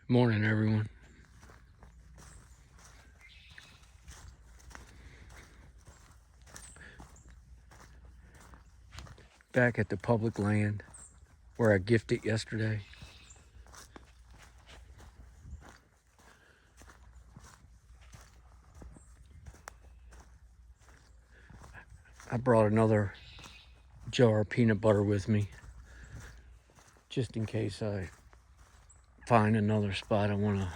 Morning, everyone. Back at the public land where I gifted yesterday. I brought another jar of peanut butter with me just in case I find another spot I want to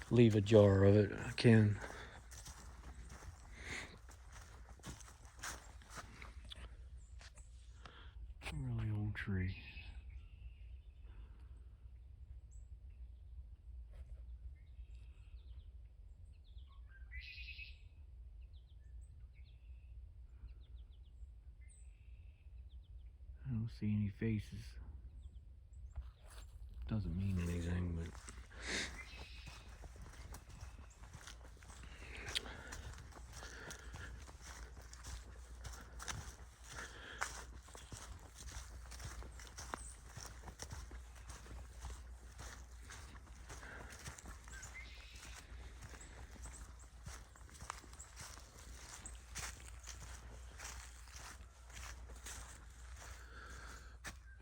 leave a jar of it. I can. Really old tree. I don't see any faces. Doesn't mean anything, but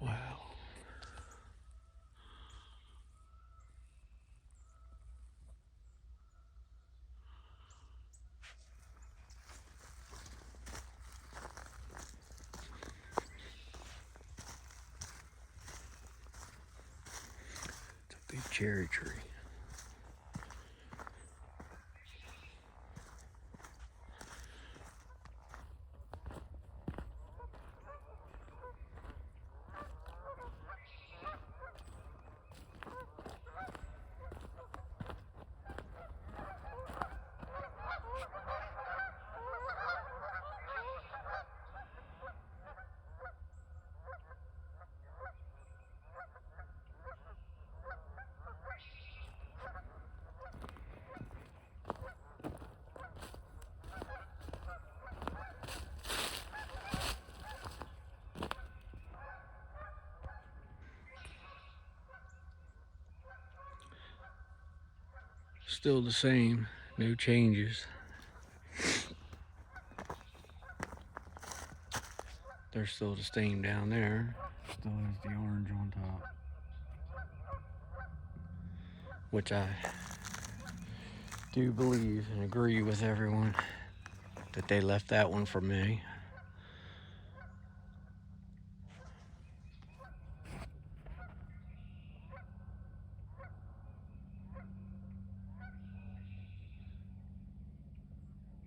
wow. It's a big cherry tree. Still the same, no changes. There's still the stain down there. Still has the orange on top. Which I do believe and agree with everyone that they left that one for me.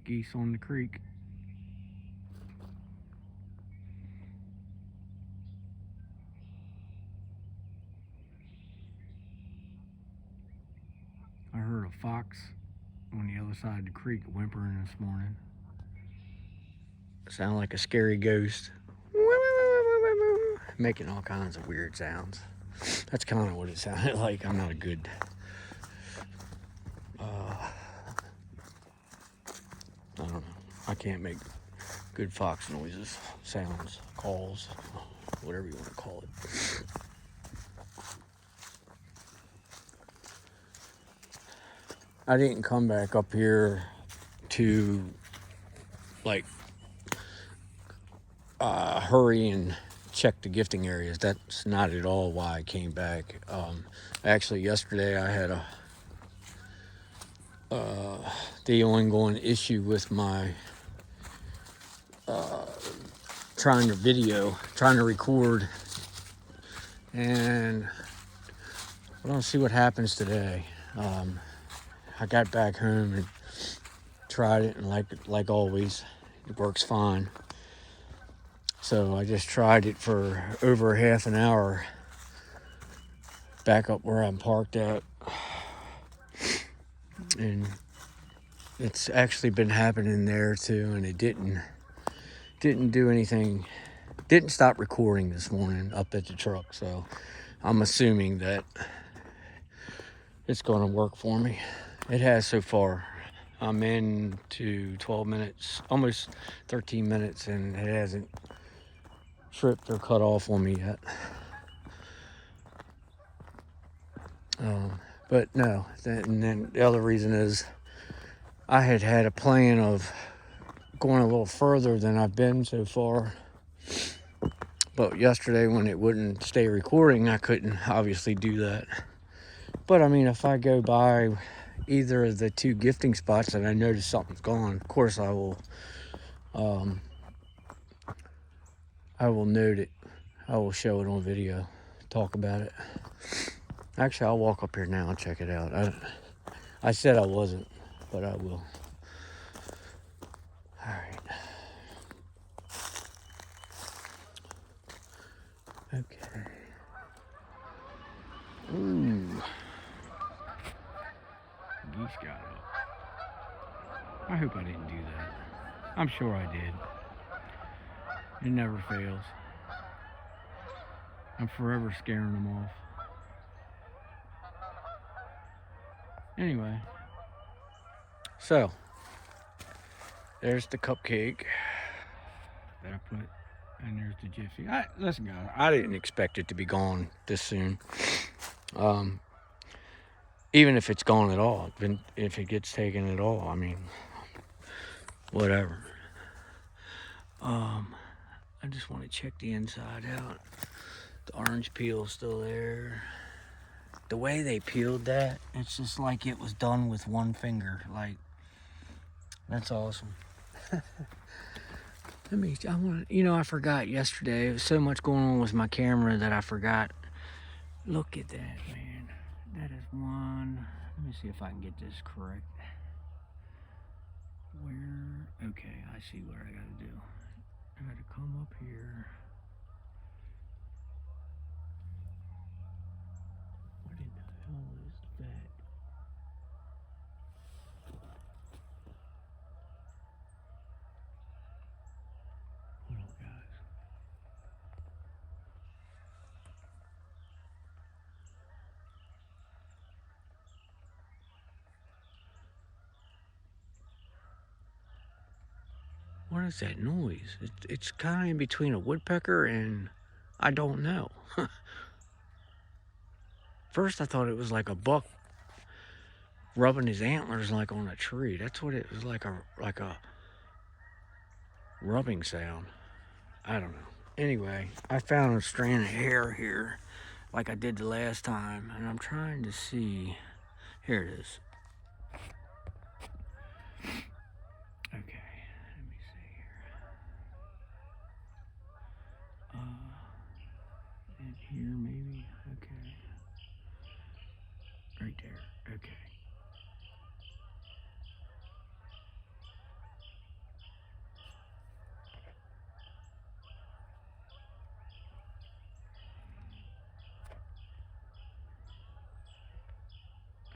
Geese on the creek. I heard a fox on the other side of the creek whimpering this morning. It sounded like a scary ghost. Making all kinds of weird sounds. That's kind of what it sounded like. I'm not a good I don't know. I can't make good fox noises, sounds, calls, whatever you want to call it. I didn't come back up here to like hurry and check the gifting areas. That's not at all why I came back. Actually, yesterday I had the ongoing issue with my trying to record, and we're gonna see what happens today. I got back home and tried it, and like always, it works fine. So I just tried it for over half an hour back up where I'm parked at, and it's actually been happening there too, and it didn't do anything, didn't stop recording this morning up at the truck. So I'm assuming that it's going to work for me. It has so far. I'm into 12 minutes, almost 13 minutes, and it hasn't tripped or cut off on me yet. But no, and then the other reason is I had a plan of going a little further than I've been so far. But yesterday when it wouldn't stay recording, I couldn't obviously do that. But I mean, if I go by either of the two gifting spots and I notice something's gone, of course I will note it. I will show it on video, talk about it. Actually, I'll walk up here now and check it out. I said I wasn't, but I will. All right. Okay. Ooh. Geese got up. I hope I didn't do that. I'm sure I did. It never fails. I'm forever scaring them off. Anyway. So, there's the cupcake that I put, and there's the Jiffy. Listen, guys, I didn't expect it to be gone this soon. Even if it's gone at all, if it gets taken at all, I mean, whatever. I just want to check the inside out. The orange peel's still there. The way they peeled that, it's just like it was done with one finger. Like, that's awesome. I forgot yesterday. There was so much going on with my camera that I forgot. Look at that, man. That is one. Let me see if I can get this correct. Okay, I see what I gotta do. I gotta come up here. What in the hell is that? Hold on, guys. What is that noise? It's kind of in between a woodpecker and I don't know. First I thought it was like a buck rubbing his antlers like on a tree. That's what it was, like a rubbing sound. I don't know. Anyway, I found a strand of hair here like I did the last time, and I'm trying to see. Here it is. Okay, let me see here. In here maybe? Okay. Right there. Okay.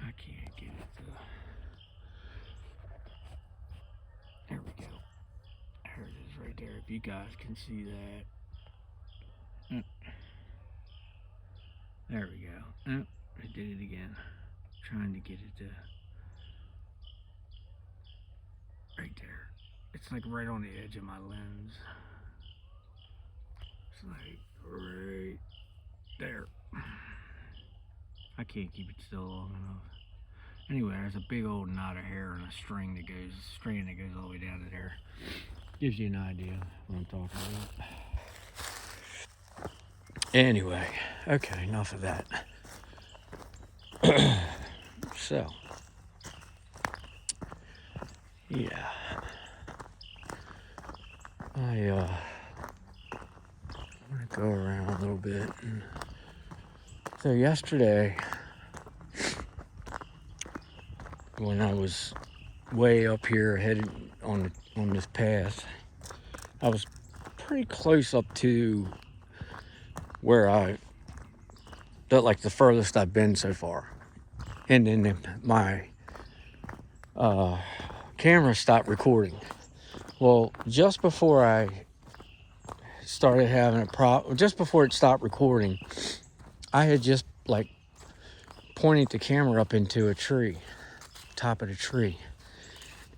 I can't get it to... There we go. There it is right there. If you guys can see that. There we go. Oh, I did it again. Trying to get it to... Right there. It's like right on the edge of my lens. It's like right there. I can't keep it still long enough. Anyway, there's a big old knot of hair and a string that goes all the way down to there. Gives you an idea what I'm talking about. Anyway, okay, enough of that. So, yeah. I want to go around a little bit. So yesterday, when I was way up here headed on this path, I was pretty close up to where like the furthest I've been so far. And then my camera stopped recording. Well, just before I started having just before it stopped recording, I had just like pointed the camera up into a tree, top of the tree.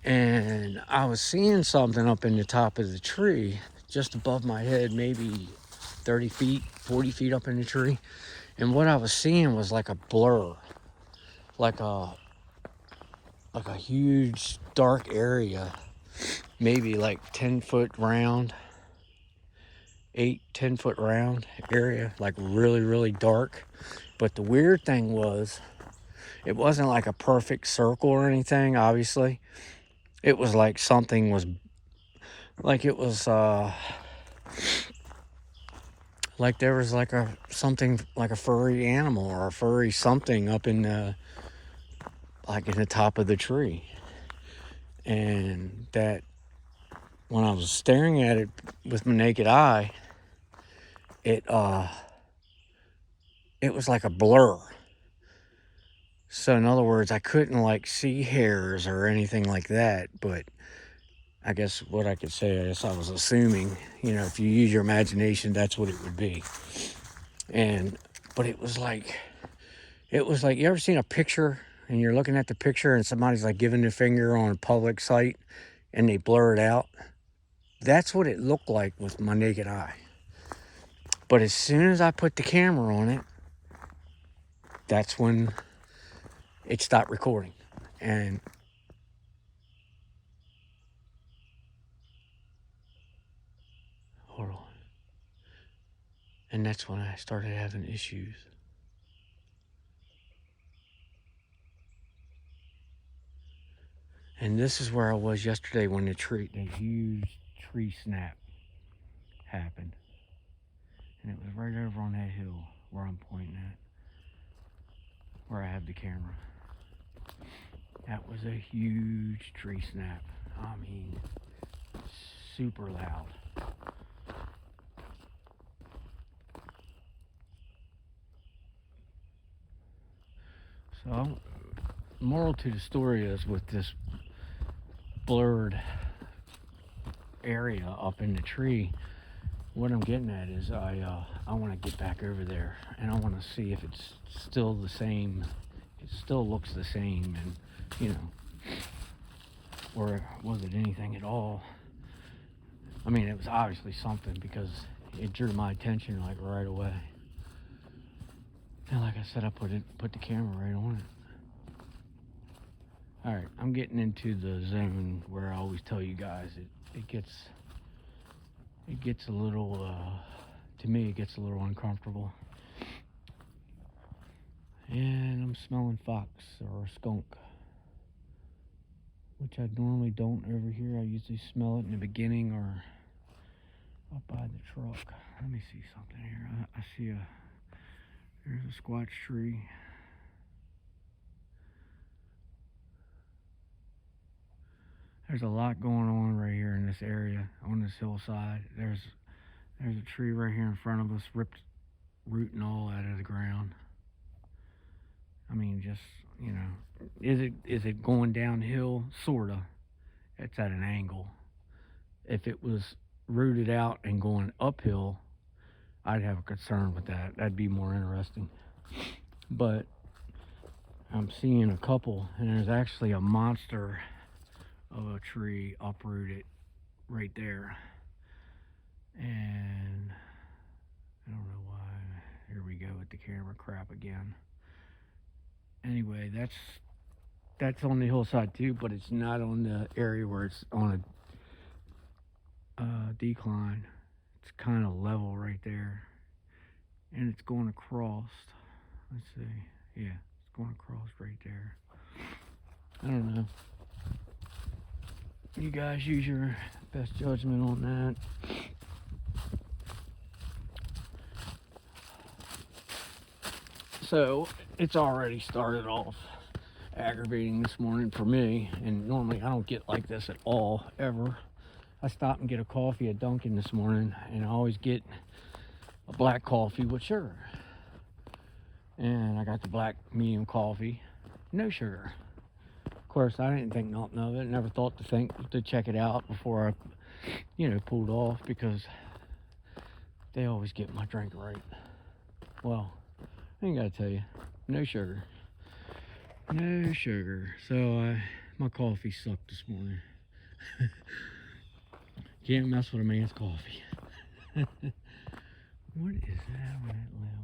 And I was seeing something up in the top of the tree, just above my head, maybe 30 feet, 40 feet up in the tree. And what I was seeing was like a blur, like a huge dark area, maybe like 10-foot round, 8-10 foot round area, like really, really dark. But the weird thing was, it wasn't like a perfect circle or anything, obviously. It was like something was, like it was, like there was like a something, like a furry animal or a furry something up in the, like in the top of the tree. And that, when I was staring at it with my naked eye, it was like a blur. So in other words, I couldn't like see hairs or anything like that, but I guess what I could say, I guess I was assuming, if you use your imagination, that's what it would be. But it was like, you ever seen a picture and you're looking at the picture and somebody's like giving their finger on a public site and they blur it out? That's what it looked like with my naked eye. But as soon as I put the camera on it, that's when it stopped recording. And hold on. And that's when I started having issues. And this is where I was yesterday when the huge tree snap happened. And it was right over on that hill where I'm pointing at, where I have the camera. That was a huge tree snap. I mean, super loud. So, moral to the story is, with this blurred area up in the tree, what I'm getting at is I want to get back over there and I want to see if it's still the same. It still looks the same, and or was it anything at all? I mean, it was obviously something, because it drew my attention like right away. And like I said, I put the camera right on it. All right, I'm getting into the zone where I always tell you guys it gets a little, to me, it gets a little uncomfortable. And I'm smelling fox or skunk, which I normally don't over here. I usually smell it in the beginning or up by the truck. Let me see something here. I see there's a squash tree. There's a lot going on right here in this area, on this hillside. There's a tree right here in front of us, ripped root and all out of the ground. I mean, just, is it going downhill? Sorta. It's at an angle. If it was rooted out and going uphill, I'd have a concern with that. That'd be more interesting. But I'm seeing a couple, and there's actually a monster of a tree uprooted right there. And I don't know why. Here we go with the camera crap again. Anyway, that's on the hillside too, but it's not on the area where it's on a decline. It's kind of level right there, and it's going across. Let's see. Yeah, it's going across right there. I don't know. You guys use your best judgment on that. So it's already started off aggravating this morning for me, and normally I don't get like this at all, ever. I stopped and get a coffee at Dunkin' this morning, and I always get a black coffee with sugar. And I got the black medium coffee, no sugar. Of course, I didn't think nothing of it. Never thought to check it out before I, pulled off, because they always get my drink right. Well, I ain't gotta tell you, no sugar. No sugar. So my coffee sucked this morning. Can't mess with a man's coffee. What is that on that limb?